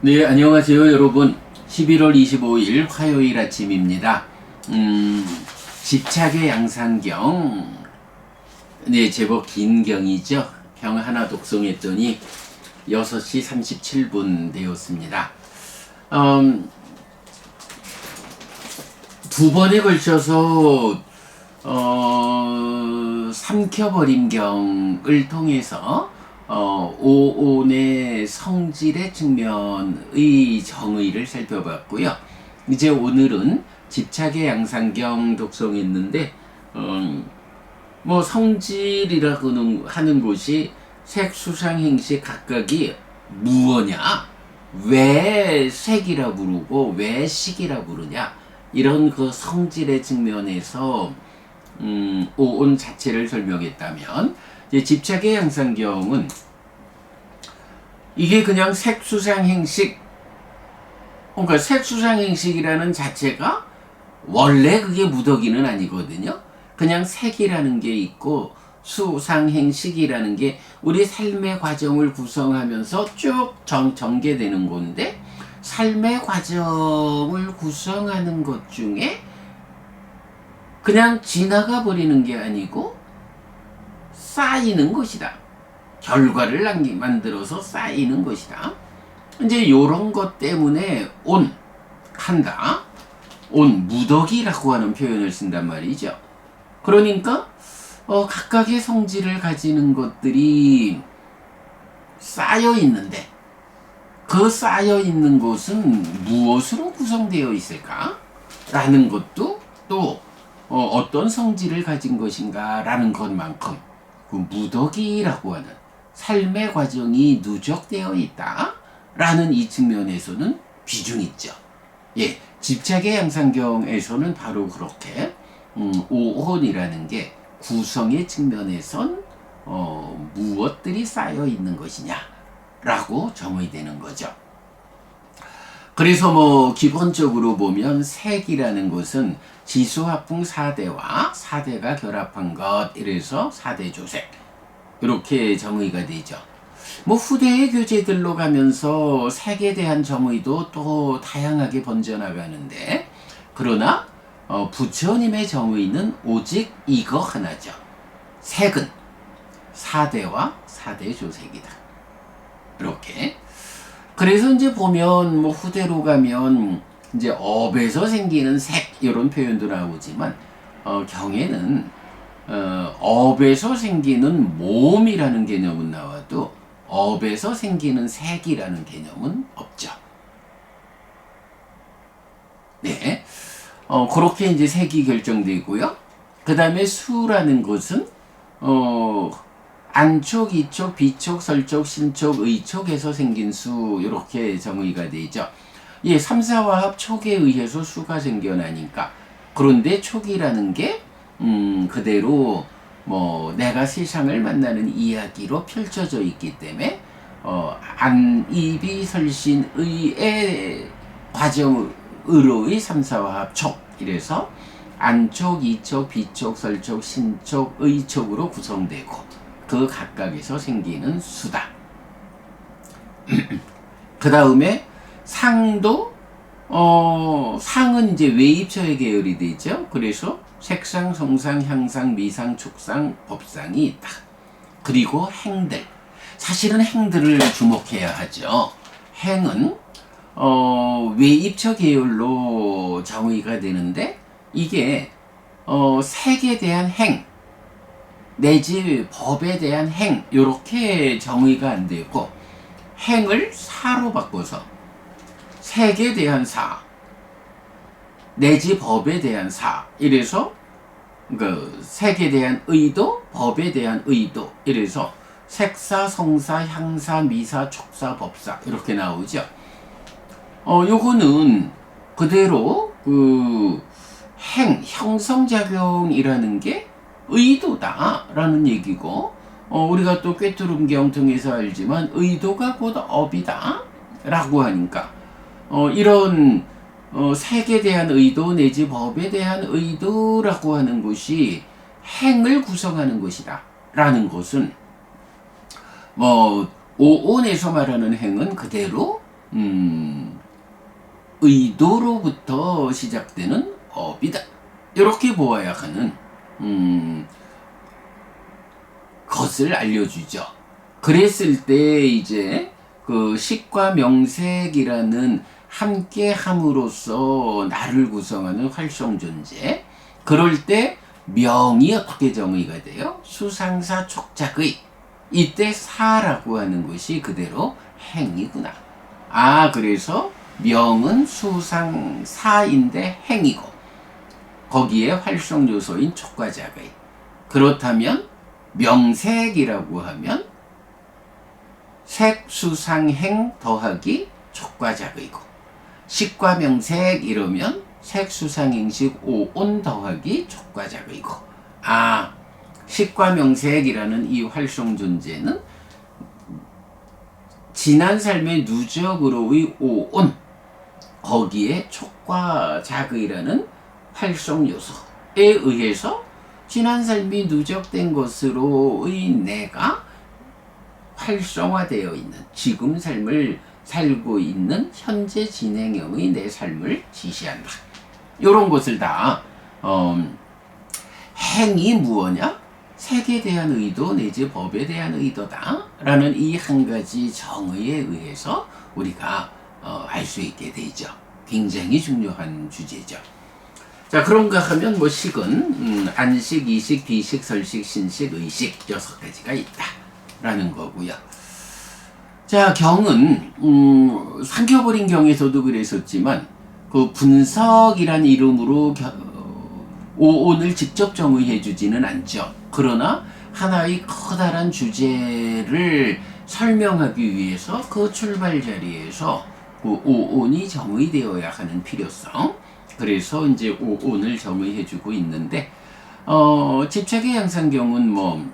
네, 안녕하세요, 여러분. 11월 25일 화요일 아침입니다. 집착의 양산경. 네, 제법 긴 경이죠. 경 하나 독송했더니 6시 37분 되었습니다. 두 번에 걸쳐서 삼켜버림 경을 통해서 오온의 성질의 측면의 정의를 살펴봤고요. 이제 오늘은 집착의 양산경 독송했는데 뭐 성질이라고 하는 것이 색, 수상, 행식 각각이 무엇냐, 왜 색이라 부르고 왜 식이라 부르냐, 이런 그 성질의 측면에서 오온 자체를 설명했다면, 이제 집착의 양산경은 이게 그냥 색수상행식, 그러니까 색수상행식이라는 자체가 원래 그게 무더기는 아니거든요. 그냥 색이라는 게 있고 수상행식이라는 게 우리 삶의 과정을 구성하면서 쭉 전개되는 건데, 삶의 과정을 구성하는 것 중에 그냥 지나가 버리는 게 아니고 쌓이는 것이다. 결과를 만들어서 쌓이는 것이다. 이제 요런 것 때문에 한다. 무더기라고 하는 표현을 쓴단 말이죠. 그러니까 각각의 성질을 가지는 것들이 쌓여 있는데, 그 쌓여 있는 것은 무엇으로 구성되어 있을까? 라는 것도 또 어떤 성질을 가진 것인가 라는 것만큼 그 무더기라고 하는 삶의 과정이 누적되어 있다 라는 이 측면에서는 비중이 있죠. 예, 집착의 양산경에서는 바로 그렇게 오온이라는 게 구성의 측면에선 무엇들이 쌓여 있는 것이냐 라고 정의되는 거죠. 그래서 뭐 기본적으로 보면 색이라는 것은 지수화풍 4대와 4대가 결합한 것, 이래서 4대 조색, 이렇게 정의가 되죠. 뭐 후대의 교재들로 가면서 색에 대한 정의도 또 다양하게 번져나가는데, 그러나 부처님의 정의는 오직 이거 하나죠. 색은 4대와 4대 조색이다. 이렇게. 그래서 이제 보면 뭐 후대로 가면 이제 업에서 생기는 색, 이런 표현도 나오지만 경에는 업에서 생기는 몸이라는 개념은 나와도 업에서 생기는 색이라는 개념은 없죠. 네, 그렇게 이제 색이 결정되고요. 그 다음에 수라는 것은 안촉, 이촉, 비촉, 설촉, 신촉, 의촉에서 생긴 수, 이렇게 정의가 되죠. 예, 3, 4화합 촉에 의해서 수가 생겨나니까. 그런데 촉이라는 게 그대로 뭐 내가 세상을 만나는 이야기로 펼쳐져 있기 때문에 안이비 설신의의 과정으로의 3, 4화합 촉, 이래서 안촉, 이촉, 비촉, 설촉, 신촉, 의촉으로 구성되고 그 각각에서 생기는 수다. 그 다음에 상도, 상은 이제 외입처의 계열이 되죠. 그래서 색상, 성상, 향상, 미상, 촉상, 법상이 있다. 그리고 행들. 사실은 행들을 주목해야 하죠. 행은 외입처 계열로 정의가 되는데, 이게 색에 대한 행 내지 법에 대한 행, 이렇게 정의가 안 되고, 행을 사로 바꿔서 색에 대한 사 내지 법에 대한 사, 이래서 그 색에 대한 의도, 법에 대한 의도, 이래서 색사, 성사, 향사, 미사, 촉사, 법사, 이렇게 나오죠. 요거는 그대로 그 형성작용이라는 게 의도다라는 얘기고, 우리가 또 꿰뚫음경 통해서 알지만 의도가 곧 업이다 라고 하니까 이런 색에 대한 의도 내지 법에 대한 의도라고 하는 것이 행을 구성하는 것이다 라는 것은, 뭐 오온에서 말하는 행은 그대로 의도로부터 시작되는 업이다. 이렇게 보아야 하는 것을 알려주죠. 그랬을 때 이제 그 식과 명색이라는 함께함으로써 나를 구성하는 활성 존재. 그럴 때 명이 어떻게 정의가 돼요? 수상사 촉작의. 이때 사라고 하는 것이 그대로 행이구나. 아, 그래서 명은 수상사인데 행이고 거기에 활성 요소인 촉과작의. 그렇다면 명색이라고 하면 색수상행 더하기 촉과작의고, 식과 명색 이러면 색수상행식 오온 더하기 촉과작의고. 아, 식과 명색이라는 이 활성 존재는 지난 삶의 누적으로의 오온, 거기에 촉과작의라는 활성 요소에 의해서 지난 삶이 누적된 것으로의 내가 활성화되어 있는 지금 삶을 살고 있는 현재 진행형의 내 삶을 지시한다. 이런 것을 다 행이 무엇냐? 색에 대한 의도 내지 법에 대한 의도다 라는 이 한 가지 정의에 의해서 우리가 알 수 있게 되죠. 굉장히 중요한 주제죠. 자, 그런가 하면 뭐 식은 안식, 이식, 비식, 설식, 신식, 의식 6가지가 있다 라는 거고요. 자, 경은 삼켜버린 경에서도 그랬었지만 그 분석이란 이름으로 오온을 직접 정의해 주지는 않죠. 그러나 하나의 커다란 주제를 설명하기 위해서 그 출발 자리에서 그 오온이 정의되어야 하는 필요성, 그래서 이제 오온을 정의해 주고 있는데 집착의 양상경은 뭐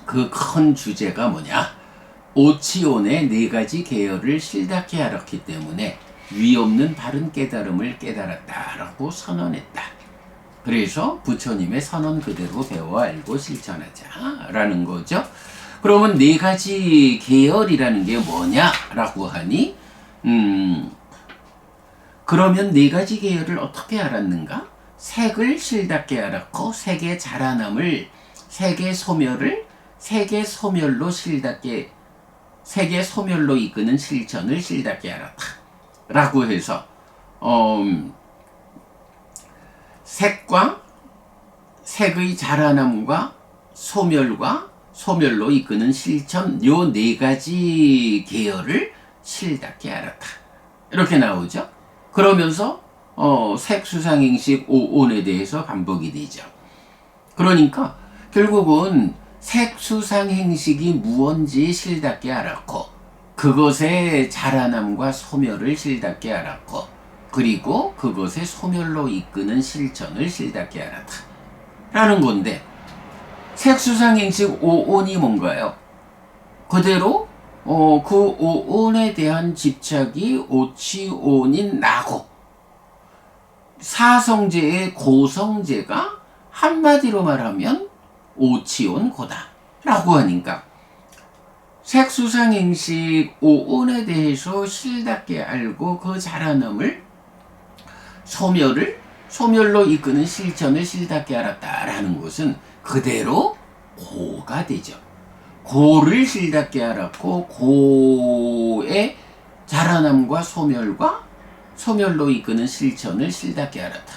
그 큰 주제가 뭐냐, 오치온의 4가지 계열을 실답게 알았기 때문에 위없는 바른 깨달음을 깨달았다라고 선언했다. 그래서 부처님의 선언 그대로 배워 알고 실천하자라는 거죠. 그러면 4가지 계열이라는 게 뭐냐라고 하니 그러면 4가지 계열을 어떻게 알았는가? 색을 실답게 알았고 색의 자라남을, 색의 소멸을 색의 소멸로 실답게, 색의 소멸로 이끄는 실천을 실답게 알았다 라고 해서 색과 색의 자라남과 소멸로 이끄는 실천, 요 4가지 계열을 실답게 알았다 이렇게 나오죠. 그러면서 색수상행식 오온에 대해서 반복이 되죠. 그러니까 결국은 색수상행식이 무언지 실답게 알았고 그것의 자라남과 소멸을 실답게 알았고 그리고 그것의 소멸로 이끄는 실천을 실답게 알았다 라는 건데, 색수상행식 오온이 뭔가요? 그대로 그 오온에 대한 집착이 오치온인 나고, 사성제의 고성제가 한마디로 말하면 오치온 고다 라고 하니까 색수상행식 오온에 대해서 실답게 알고 그 자라남을, 소멸로 이끄는 실천을 실답게 알았다라는 것은 그대로 고가 되죠. 고를 실답게 알았고 고의 자라남과 소멸로 이끄는 실천을 실답게 알았다.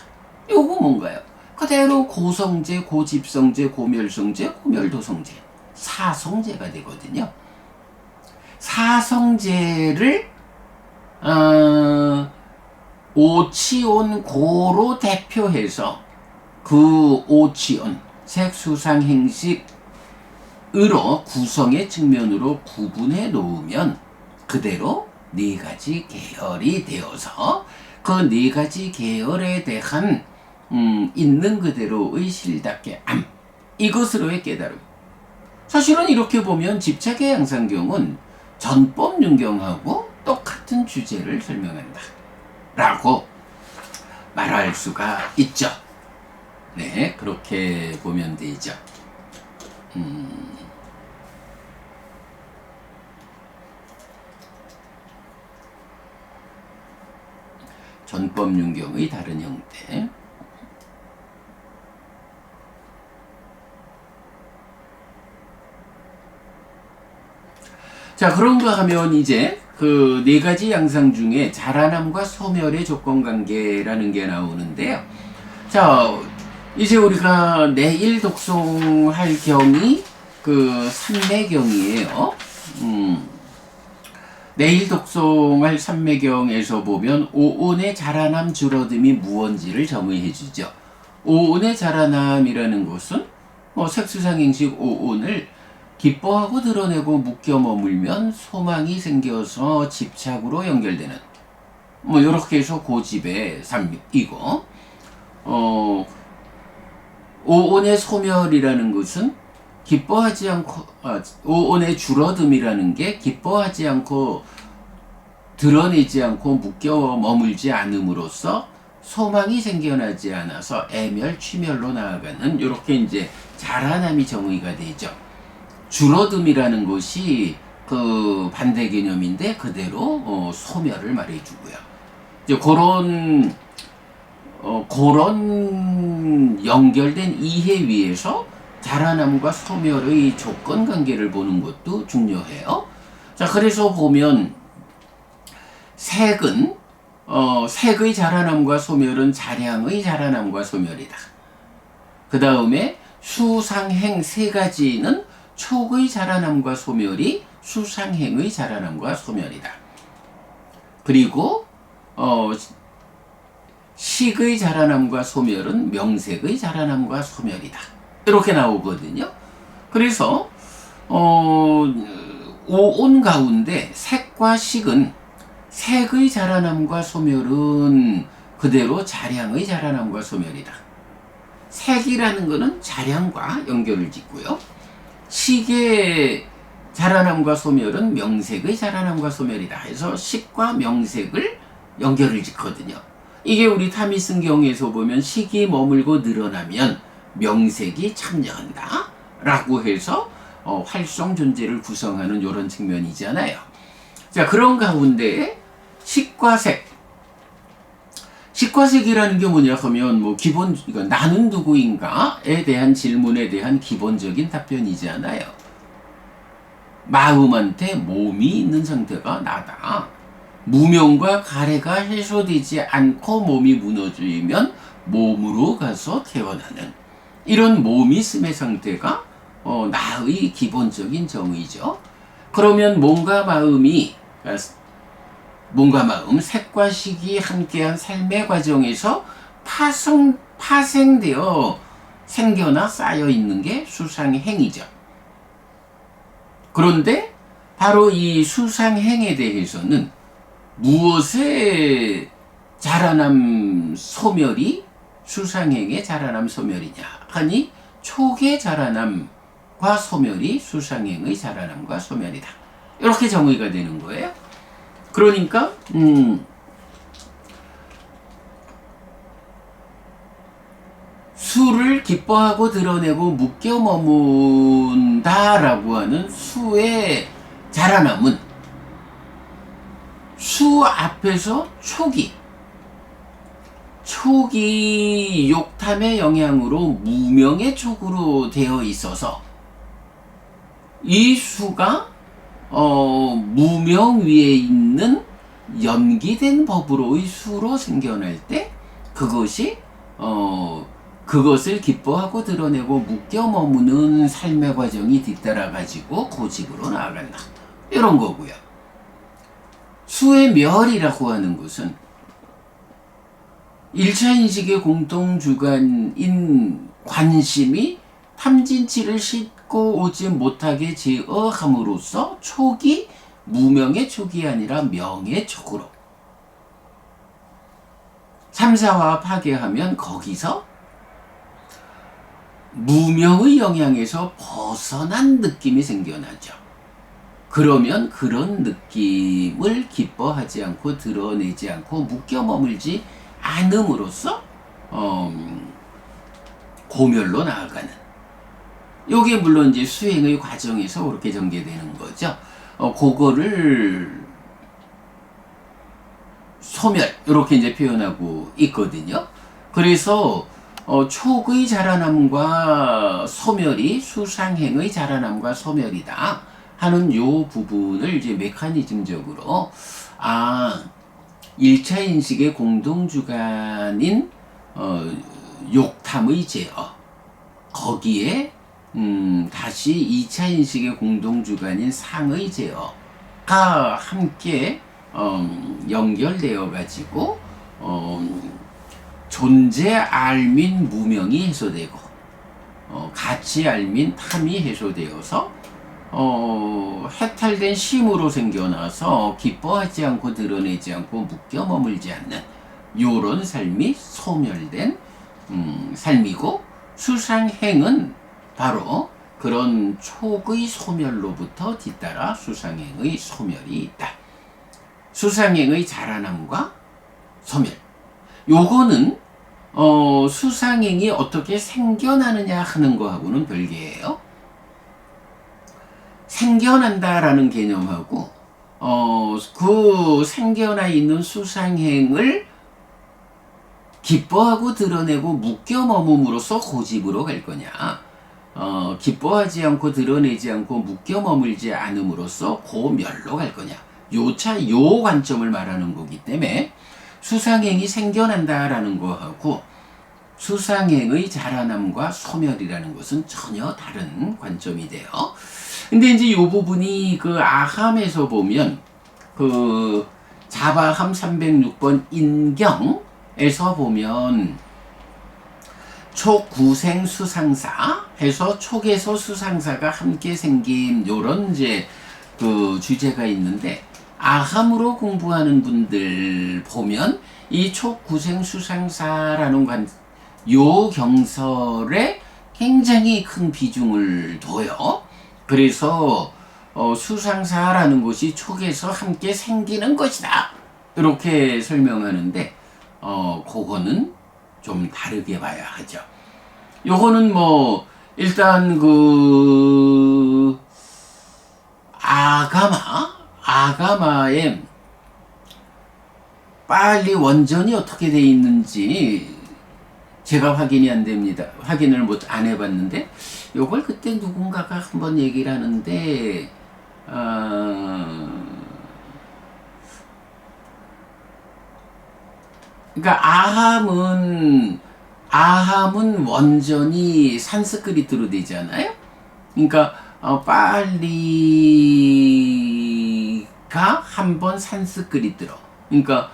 요거 뭔가요? 그대로 고성제, 고집성제, 고멸성제, 고멸도성제, 사성제가 되거든요. 사성제를 오치온 고로 대표해서 그 오치온 색수상행식으로 구성의 측면으로 구분해 놓으면 그대로 4가지 계열이 되어서 그 4가지 계열에 대한 있는 그대로의 실답게 암, 이것으로의 깨달음. 사실은 이렇게 보면 집착의 양상경은 전법윤경하고 똑같은 주제를 설명한다 라고 말할 수가 있죠. 네, 그렇게 보면 되죠. 전법윤경의 다른 형태. 자, 그런가 하면 이제 그 네 가지 양상 중에 자라남과 소멸의 조건관계라는 게 나오는데요. 자, 이제 우리가 내일 독송할 경이 그 삼매경이에요. 내일 독송할 삼매경에서 보면 오온의 자라남 줄어듦이 무언지를 정의해 주죠. 오온의 자라남이라는 것은 색수상행식 오온을 기뻐하고 드러내고 묶여 머물면 소망이 생겨서 집착으로 연결되는 요렇게 해서 고집의 삼이고, 오온의 소멸이라는 것은 기뻐하지 않고 오온의 줄어듦이라는 게 기뻐하지 않고 드러내지 않고 묶여 머물지 않음으로써 소망이 생겨나지 않아서 애멸 취멸로 나아가는 이렇게 이제 자라남이 정의가 되죠. 줄어듦이라는 것이 그 반대 개념인데 그대로 소멸을 말해주고요. 이제 그런 연결된 이해 위에서 자라남과 소멸의 조건 관계를 보는 것도 중요해요. 자, 그래서 보면 색은 색의 자라남과 소멸은 자량의 자라남과 소멸이다. 그 다음에 수상행 세 가지는 촉의 자라남과 소멸이 수상행의 자라남과 소멸이다. 그리고 식의 자라남과 소멸은 명색의 자라남과 소멸이다. 이렇게 나오거든요. 그래서 오온 가운데 색과 식은 색의 자라남과 소멸은 그대로 자량의 자라남과 소멸이다. 색이라는 것은 자량과 연결을 짓고요. 식의 자라남과 소멸은 명색의 자라남과 소멸이다 해서 식과 명색을 연결을 짓거든요. 이게 우리 타미승경에서 보면 식이 머물고 늘어나면 명색이 참여한다 라고 해서 활성 존재를 구성하는 이런 측면이잖아요. 자, 그런 가운데 식과 색, 식과 색이라는 게 뭐냐 하면 나는 누구인가에 대한 질문에 대한 기본적인 답변이잖아요. 마음한테 몸이 있는 상태가 나다. 무명과 가래가 해소되지 않고 몸이 무너지면 몸으로 가서 태어나는 이런 몸이 있음의 상태가 나의 기본적인 정의죠. 그러면 몸과 마음, 색과 식이 함께한 삶의 과정에서 파생되어 생겨나 쌓여 있는 게 수상행이죠. 그런데 바로 이 수상행에 대해서는 무엇의 자라남 소멸이 수상행의 자라남 소멸이냐 하니 촉의 자라남과 소멸이 수상행의 자라남과 소멸이다. 이렇게 정의가 되는 거예요. 그러니까 수를 기뻐하고 드러내고 묶여 머문다라고 하는 수의 자라남은 수 앞에서 촉이 욕탐의 영향으로 무명의 촉으로 되어 있어서 이 수가 무명 위에 있는 연기된 법으로의 수로 생겨날 때 그것이 그것을 기뻐하고 드러내고 묶여 머무는 삶의 과정이 뒤따라 가지고 고집으로 나아간다. 이런 거고요. 수의 멸이라고 하는 것은 1차 인식의 공통주관인 관심이 탐진치를 싣고 오지 못하게 제어함으로써 촉이 무명의 촉이 아니라 명의 촉으로 3사와 파괴하면 거기서 무명의 영향에서 벗어난 느낌이 생겨나죠. 그러면 그런 느낌을 기뻐하지 않고 드러내지 않고 묶여 머물지 않음으로써 고멸로 나아가는, 요게 물론 이제 수행의 과정에서 그렇게 전개되는 거죠. 그거를 소멸 이렇게 이제 표현하고 있거든요. 그래서 촉의 자라남과 소멸이 수상행의 자라남과 소멸이다 하는 요 부분을 이제 메커니즘적으로 1차 인식의 공동주관인 욕탐의 제어, 거기에 다시 2차 인식의 공동주관인 상의 제어가 함께 연결되어 가지고 존재 알민 무명이 해소되고 가치 알민 탐이 해소되어서 해탈된 심으로 생겨나서 기뻐하지 않고 드러내지 않고 묶여 머물지 않는 요런 삶이 소멸된 삶이고, 수상행은 바로 그런 촉의 소멸로부터 뒤따라 수상행의 소멸이 있다. 수상행의 자라남과 소멸, 요거는 수상행이 어떻게 생겨나느냐 하는 거하고는 별개예요. 생겨난다라는 개념하고 그 생겨나 있는 수상행을 기뻐하고 드러내고 묶여 머금으로써 고집으로 갈 거냐, 기뻐하지 않고 드러내지 않고 묶여 머물지 않음으로써 고멸로 갈 거냐, 요 관점을 말하는 거기 때문에 수상행이 생겨난다라는 거하고 수상행의 자라남과 소멸이라는 것은 전혀 다른 관점이 돼요. 근데 이제 요 부분이 그 아함에서 보면 그 자바함 306번 인경에서 보면 촉구생 수상사 해서 촉에서 수상사가 함께 생김 요런 이제 그 주제가 있는데, 아함으로 공부하는 분들 보면 이 촉구생 수상사라는 요 경설에 굉장히 큰 비중을 둬요. 그래서 수상사라는 것이 촉에서 함께 생기는 것이다 이렇게 설명하는데, 그거는 좀 다르게 봐야 하죠. 요거는 뭐 일단 그 아가마에 빨리 원전이 어떻게 돼 있는지 제가 확인이 안 됩니다. 확인을 안 해봤는데, 요걸 그때 누군가가 한번 얘기를 하는데, 그러니까 아함은 원전이 산스크리트로 되잖아요. 그러니까 빨리가 한번 산스크리트로, 그러니까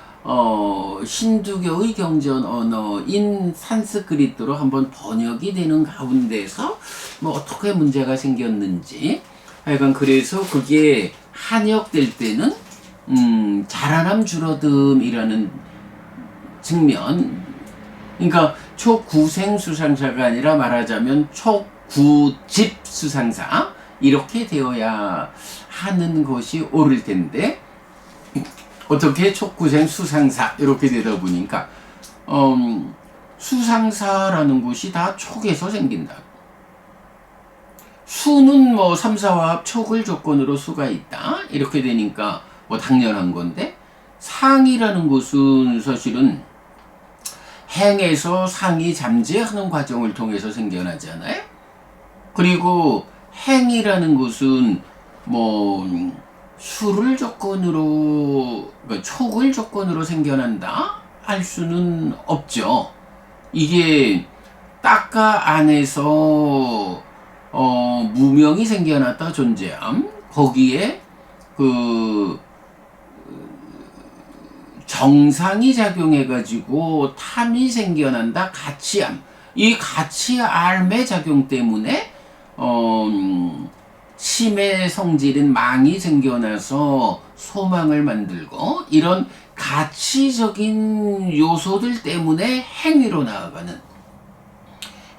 신두교의 경전 언어인 산스크리트로 한번 번역이 되는 가운데서 뭐 어떻게 문제가 생겼는지, 하여간 그래서 그게 한역될 때는 자라남 줄어듦이라는 측면, 그러니까 촉구생 수상사가 아니라 말하자면 촉구집 수상사 이렇게 되어야 하는 것이 옳을 텐데, 어떻게 촉구생 수상사 이렇게 되다 보니까 수상사라는 것이 다 촉에서 생긴다. 수는 뭐 3, 4화합 촉을 조건으로 수가 있다 이렇게 되니까 뭐 당연한 건데, 상이라는 것은 사실은 행에서 상이 잠재하는 과정을 통해서 생겨나잖아요. 그리고 행이라는 것은 뭐 수를 조건으로, 그러니까 촉을 조건으로 생겨난다 할 수는 없죠. 이게 딱가 안에서 무명이 생겨났다 존재함, 거기에 그 정상이 작용해가지고 탐이 생겨난다, 가치함. 이 가치알의 작용 때문에 심의 성질인 망이 생겨나서 소망을 만들고, 이런 가치적인 요소들 때문에 행위로 나아가는,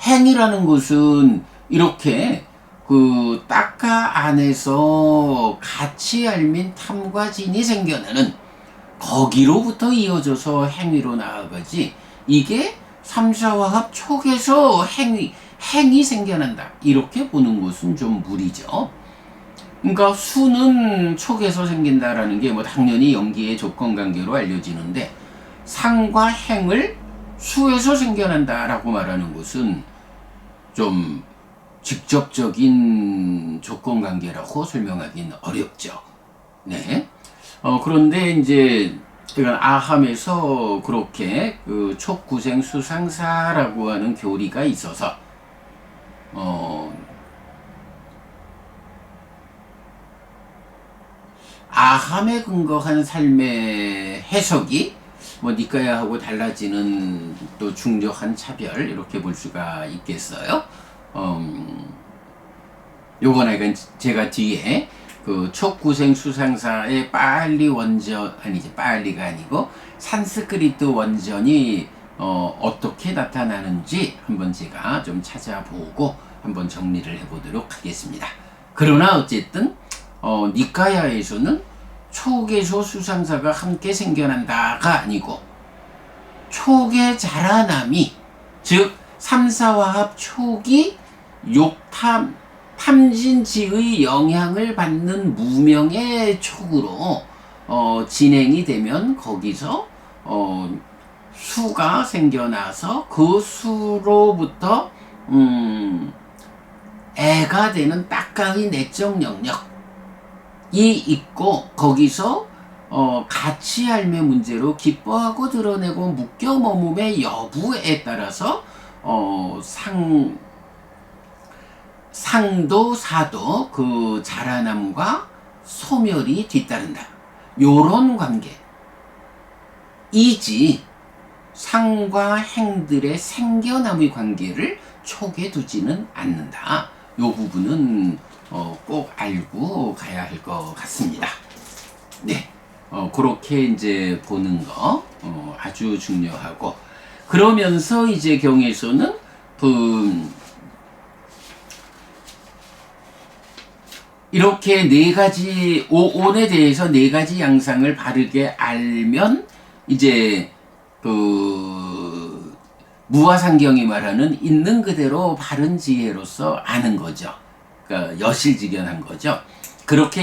행위라는 것은 이렇게 그 딱가 안에서 가치알 및 탐과 진이 생겨나는, 거기로부터 이어져서 행위로 나아가지, 이게 3, 4화합 촉에서 행위 생겨난다 이렇게 보는 것은 좀 무리죠. 그러니까 수는 촉에서 생긴다라는 게 뭐 당연히 연기의 조건관계로 알려지는데, 상과 행을 수에서 생겨난다라고 말하는 것은 좀 직접적인 조건관계라고 설명하기는 어렵죠. 네. 그런데 이제 이건 아함에서 그렇게 그 촉구생 수상사라고 하는 교리가 있어서 아함에 근거한 삶의 해석이 뭐 니까야하고 달라지는 또 중요한 차별 이렇게 볼 수가 있겠어요. 요거는 이건 제가 뒤에 그 촉구생 수상사의 빨리 원전 아니지 빨리가 아니고 산스크리트 원전이 어떻게 나타나는지 한번 제가 좀 찾아보고 한번 정리를 해보도록 하겠습니다. 그러나 어쨌든 니까야에서는 촉에서 수상사가 함께 생겨난다가 아니고 촉의 자라남이 즉 삼사화합 촉이 탐진지의 영향을 받는 무명의 촉으로 진행이 되면 거기서 수가 생겨나서 그 수로부터 애가 되는 딱가의 내적 영역이 있고 거기서 가치 할매 문제로 기뻐하고 드러내고 묶여 머금의 여부에 따라서 상도 사도 그 자라남과 소멸이 뒤따른다. 요런 관계이지 상과 행들의 생겨남의 관계를 촉에 두지는 않는다. 요 부분은 꼭 알고 가야 할 것 같습니다. 네, 그렇게 이제 보는 거 아주 중요하고 그러면서 이제 경에서는 이렇게 네 가지 오온에 대해서 네 가지 양상을 바르게 알면 이제 그 무화상경이 말하는 있는 그대로 바른 지혜로서 아는 거죠. 그러니까 여실직연한 거죠. 그렇게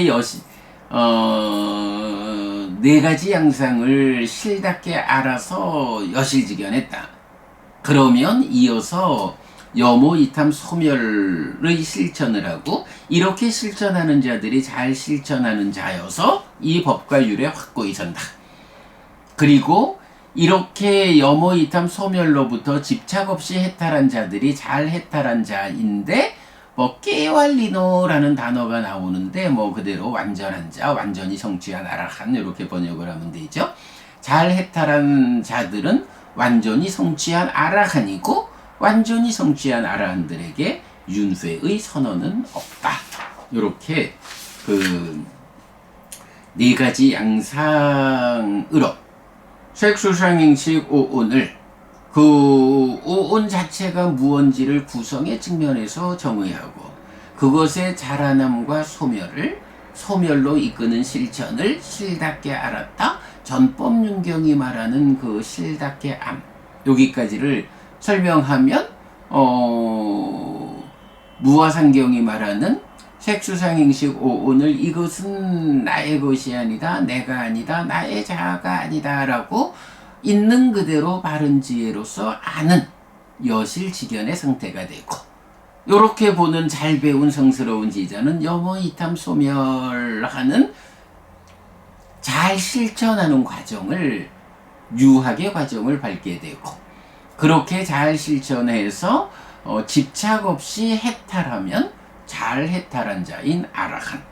네 가지 양상을 실답게 알아서 여실직연했다. 그러면 이어서 여모 이탐 소멸의 실천을 하고 이렇게 실천하는 자들이 잘 실천하는 자여서 이 법과 율에 확고히 선다. 그리고 이렇게 여모 이탐 소멸로부터 집착 없이 해탈한 자들이 잘 해탈한 자인데 뭐 깨왈리노라는 단어가 나오는데 뭐 그대로 완전한 자, 완전히 성취한 아라한 이렇게 번역을 하면 되죠. 잘 해탈한 자들은 완전히 성취한 아라한이고 완전히 성취한 아라한들에게 윤회의 선언은 없다. 이렇게 그 네 가지 양상으로 색수상행식 오온을 그 오온 자체가 무언지를 구성의 측면에서 정의하고 그것의 자라남과 소멸로 이끄는 실천을 실답게 알았다. 전법윤경이 말하는 그 실답게 암 여기까지를 설명하면 무화상경이 말하는 색수상행식 오온을 이것은 나의 것이 아니다, 내가 아니다, 나의 자아가 아니다 라고 있는 그대로 바른 지혜로서 아는 여실직연의 상태가 되고 요렇게 보는 잘 배운 성스러운 지자는 여모 이탐 소멸하는 잘 실천하는 과정을 유학의 과정을 밟게 되고 그렇게 잘 실천해서 집착 없이 해탈하면 잘 해탈한 자인 아라한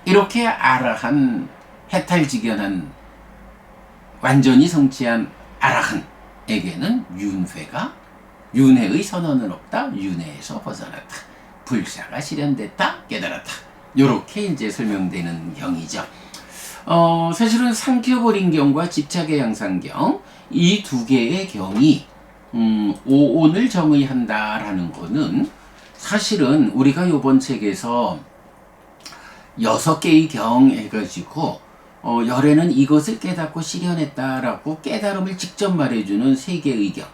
이렇게 아라한 해탈직연한 완전히 성취한 아라한에게는 윤회의 선언은 없다. 윤회에서 벗어났다. 불사가 실현됐다. 깨달았다. 요렇게 이제 설명되는 경이죠. 사실은 삼켜버린 경과 집착의 양상경 이 두 개의 경이 오온을 정의한다라는 거는 사실은 우리가 요번 책에서 6개의 경 해가지고 열에는 이것을 깨닫고 실현했다라고 깨달음을 직접 말해주는 3개의 경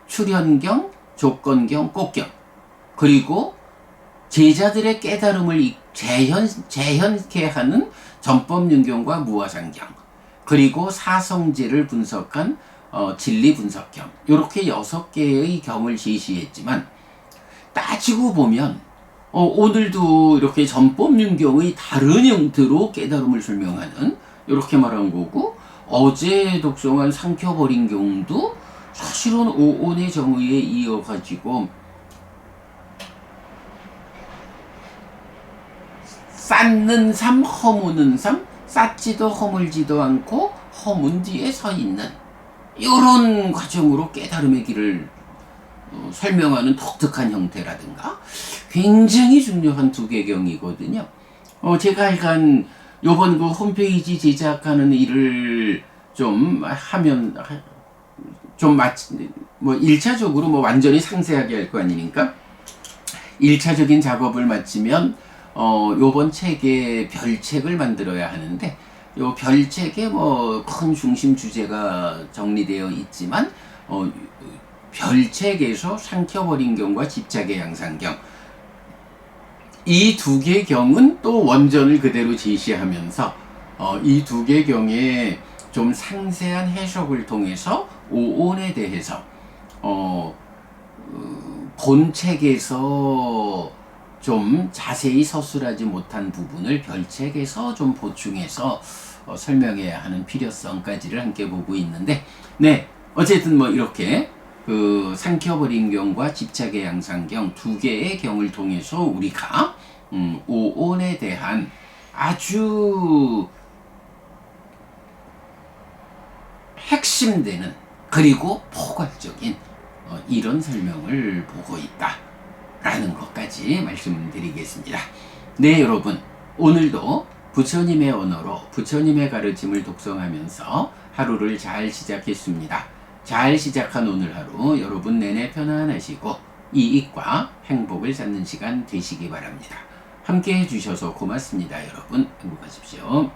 출현경, 조건경, 꼭경 그리고 제자들의 깨달음을 재현케 하는 전법윤경과 무화상경 그리고 사성제를 분석한 진리 분석경, 이렇게 6개의 경을 제시했지만 따지고 보면 오늘도 이렇게 전법륜경의 다른 형태로 깨달음을 설명하는 이렇게 말한 거고, 어제 독송한 상켜버린 경도 사실은 오온의 정의에 이어가지고 쌓는 삶, 허무는 삶, 쌓지도 허물지도 않고 허문 뒤에 서 있는 이런 과정으로 깨달음의 길을 설명하는 독특한 형태라든가 굉장히 중요한 2개경이거든요. 제가 약간 요번 그 홈페이지 제작하는 일을 좀 하면 좀 뭐 1차적으로 뭐 완전히 상세하게 할 거 아니니까 1차적인 작업을 마치면 요번 책의 별책을 만들어야 하는데, 요 별책에 뭐 큰 중심 주제가 정리되어 있지만 별책에서 상켜버린 경과 집착의 양상경, 이 2개 경은 또 원전을 그대로 제시하면서 이 2개 경의 좀 상세한 해석을 통해서 오온에 대해서 본 책에서 좀 자세히 서술하지 못한 부분을 별책에서 좀 보충해서 설명해야 하는 필요성까지를 함께 보고 있는데, 네, 어쨌든 뭐 이렇게 그 상켜버린 경과 집착의 양상경 2개의 경을 통해서 우리가 오온에 대한 아주 핵심되는 그리고 포괄적인 이런 설명을 보고 있다 라는 것까지 말씀드리겠습니다. 네, 여러분, 오늘도 부처님의 언어로 부처님의 가르침을 독송하면서 하루를 잘 시작했습니다. 잘 시작한 오늘 하루 여러분 내내 편안하시고 이익과 행복을 찾는 시간 되시기 바랍니다. 함께 해주셔서 고맙습니다. 여러분, 행복하십시오.